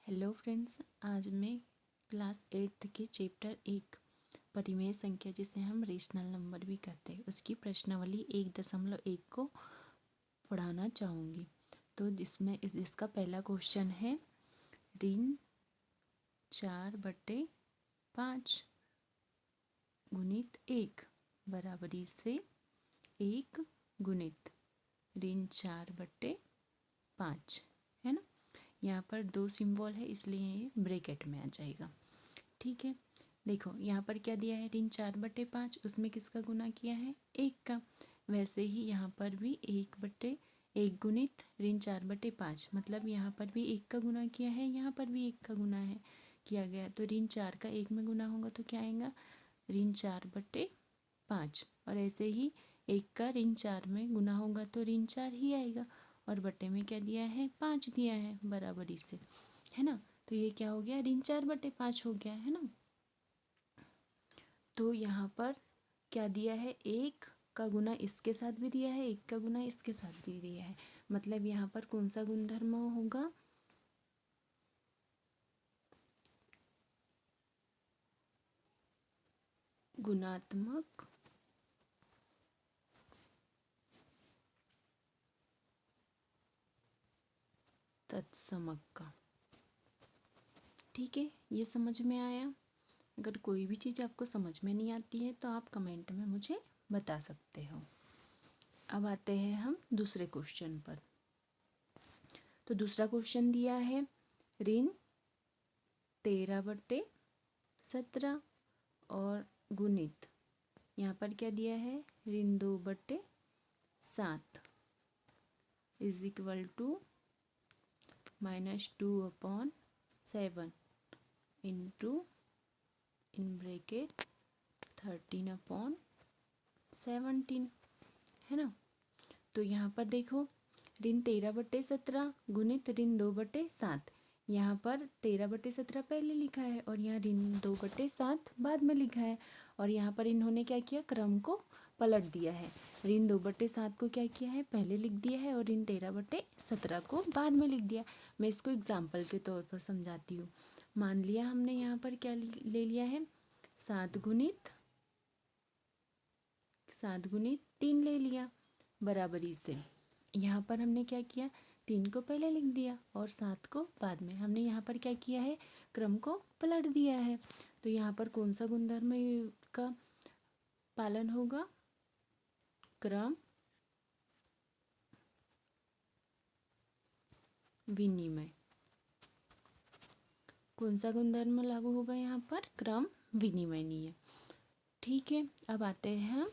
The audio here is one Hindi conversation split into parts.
हेलो फ्रेंड्स, आज मैं क्लास 8th के चैप्टर 1 परिमेय संख्या जिसे हम रेशनल नंबर भी कहते हैं उसकी प्रश्नावली 1.1 को पढ़ाना चाहूँगी। तो जिसका पहला क्वेश्चन है ऋण 4/5 गुणित 1 बराबरी से 1 गुणित ऋण 4/5 है ना। यहाँ पर दो सिंबल है इसलिए ये ब्रैकेट में आ जाएगा। ठीक है, देखो यहाँ पर क्या दिया है ऋण 4/5, उसमें किसका गुना किया है 1 का। वैसे ही यहाँ पर भी 1/1 गुणित ऋण 4/5 मतलब यहाँ पर भी 1 का गुना किया है, यहाँ पर भी 1 का गुना है किया गया। तो ऋण 4 का 1 में गुना होगा तो क्या आएगा ऋण 4/5, और ऐसे ही 1 का ऋण 4 में गुना होगा तो ऋण 4 ही आएगा। और बटे में क्या दिया है 5 दिया है बराबरी से, है ना। तो ये क्या हो गया ऋण 4/5 हो गया, है ना। तो यहाँ पर क्या दिया है 1 का गुना इसके साथ भी दिया है, 1 का गुना इसके साथ भी दिया है। मतलब यहाँ पर कौन सा गुणधर्म होगा गुणात्मक तत्समक का। ठीक है, ये समझ में आया। अगर कोई भी चीज़ आपको समझ में नहीं आती है तो आप कमेंट में मुझे बता सकते हो। अब आते हैं हम दूसरे क्वेश्चन पर। तो दूसरा क्वेश्चन दिया है ऋण 13/17 और गुणित यहाँ पर क्या दिया है ऋण 2/7 is equal to -2/7 into in bracket 13/17, है ना। तो यहाँ पर देखो ऋण 13/17 गुणित ऋण 2/7, यहाँ पर 13/17 पहले लिखा है और यहाँ ऋण 2/7 बाद में लिखा है। और यहाँ पर इन्होंने क्या किया क्रम को पलट दिया है, ऋण 2/7 को क्या किया है पहले लिख दिया है और ऋण 13/17 को बाद में लिख दिया। मैं इसको एग्जाम्पल के तौर पर समझाती हूँ। मान लिया हमने यहाँ पर क्या ले लिया है 7 गुणित 3 ले लिया बराबरी से। यहाँ पर हमने क्या किया 3 को पहले लिख दिया और 7 को बाद में। हमने यहाँ पर क्या किया है क्रम को पलट दिया है। तो यहाँ पर कौन सा गुणधर्म का पालन होगा क्रम विनिमय। कौन सा गुणधर्म लागू होगा यहाँ पर क्रम विनिमयनीय। ठीक है, अब आते हैं हम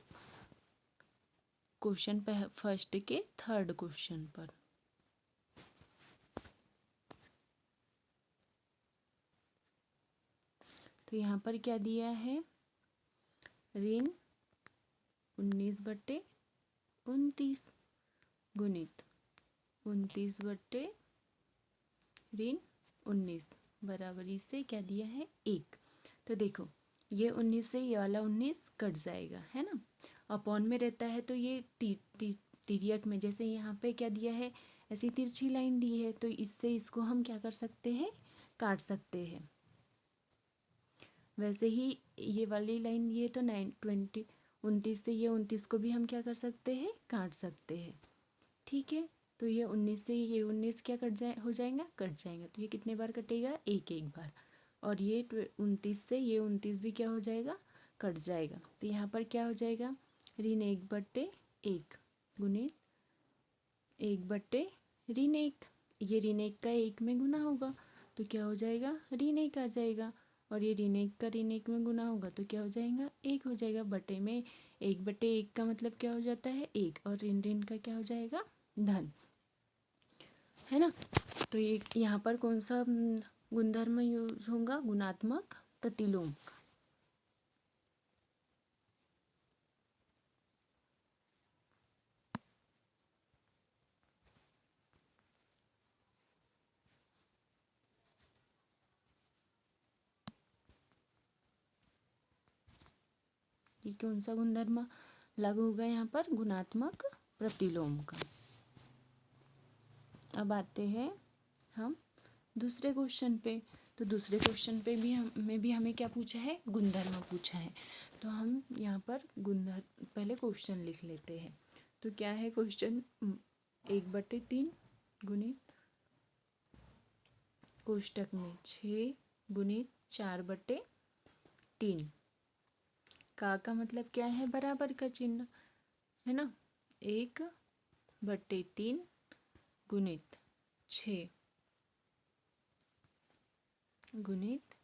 क्वेश्चन फर्स्ट के थर्ड क्वेश्चन पर। तो यहाँ पर क्या दिया है ऋण 19/29 गुणित 29/19 बराबरी से क्या दिया है 1। तो देखो ये 19 से ये वाला 19 कट जाएगा, है ना। अपॉन में रहता है तो ये तिर्यक में, जैसे यहाँ पे क्या दिया है ऐसी तिरछी लाइन दी है तो इससे इसको हम क्या कर सकते हैं काट सकते हैं। वैसे ही ये वाली लाइन ये तो 29 से ये 29 को भी हम क्या कर सकते हैं काट सकते हैं। ठीक है, तो ये 19 से ये 19 क्या हो जाएगा कट जाएगा। तो ये कितने बार कटेगा एक बार। और ये 29 से ये 29 भी क्या हो जाएगा कट जाएगा। तो यहाँ पर क्या हो जाएगा ऋण 1/1 गुणित 1/1, ये ऋण 1 का 1 में गुना होगा तो क्या हो जाएगा ऋण 1 आ जाएगा। और ये ऋण 1 का ऋण 1 में गुना होगा तो क्या हो जाएगा 1 हो जाएगा। बटे में 1/1 का मतलब क्या हो जाता है 1, और ऋण ऋण का क्या हो जाएगा धन, है ना। तो ये यहाँ पर कौन सा गुणधर्म यूज होगा गुणात्मक प्रतिलोम। ये कौन सा गुणधर्म लागू होगा यहाँ पर गुणात्मक प्रतिलोम का। अब आते हैं हम दूसरे क्वेश्चन पे। तो दूसरे क्वेश्चन पे भी हमें क्या पूछा है, गुणधर्म पूछा है। तो हम यहाँ पर गुणधर्म पहले क्वेश्चन लिख लेते हैं। तो क्या है क्वेश्चन, 1/3 गुणित कोष्टक में 6 गुणित 4/3 का मतलब क्या है, बराबर का चिन्ह है ना। 1/3 गुणित 6 गुणित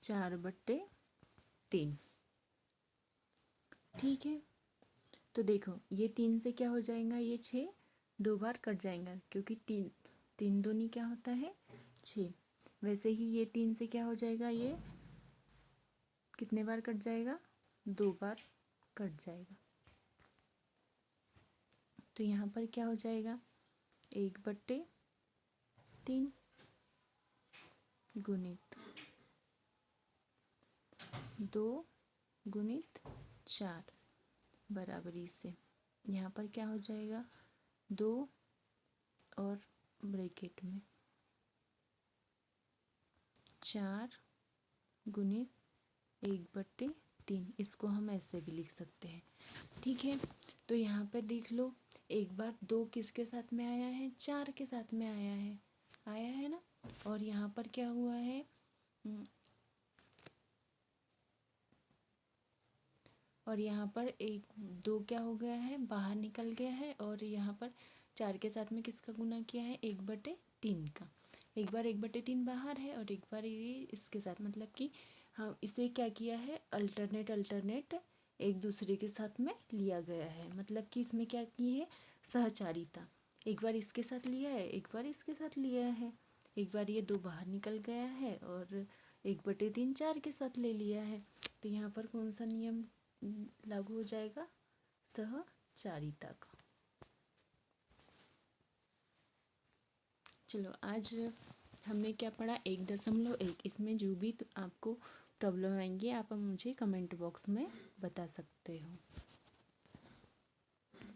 4/3। ठीक है। तो देखो ये 3 से क्या हो जाएगा, ये 6 2 बार कट जाएगा, क्योंकि 3 दूनी क्या होता है 6। वैसे ही ये 3 से क्या हो जाएगा, ये कितने बार कट जाएगा, 2 बार कट जाएगा। तो यहाँ पर क्या हो जाएगा, 1/3 गुणित 2 गुणित 4 बराबरी से यहाँ पर क्या हो जाएगा, 2 और ब्रैकेट में 4 गुणित 1/3। इसको हम ऐसे भी लिख सकते हैं। ठीक है। तो यहाँ पर देख लो, एक बार 2 किसके साथ में आया है, 4 के साथ में आया है ना। और यहाँ पर क्या हुआ है, और यहाँ पर 2 क्या हो गया है, बाहर निकल गया है। और यहाँ पर 4 के साथ में किसका गुना किया है, 1/3 का। एक बार 1/3 बाहर है और एक बार ये इसके साथ, मतलब कि हम इसे क्या किया है, अल्टरनेट एक दूसरे के साथ में लिया गया है। मतलब कि इसमें क्या की है, सहचारिता। एक बार इसके साथ लिया है, एक बार इसके साथ लिया है। एक बार ये 2 बाहर निकल गया है और 1/3 4 के साथ ले लिया है। तो यहाँ पर कौन सा नियम लागू हो जाएगा, सहचारिता का। चलो आज हमने क्या पढ़ा, 1.1। इसमें जो भी आपको प्रॉब्लम आएंगी आप मुझे कमेंट बॉक्स में बता सकते हो।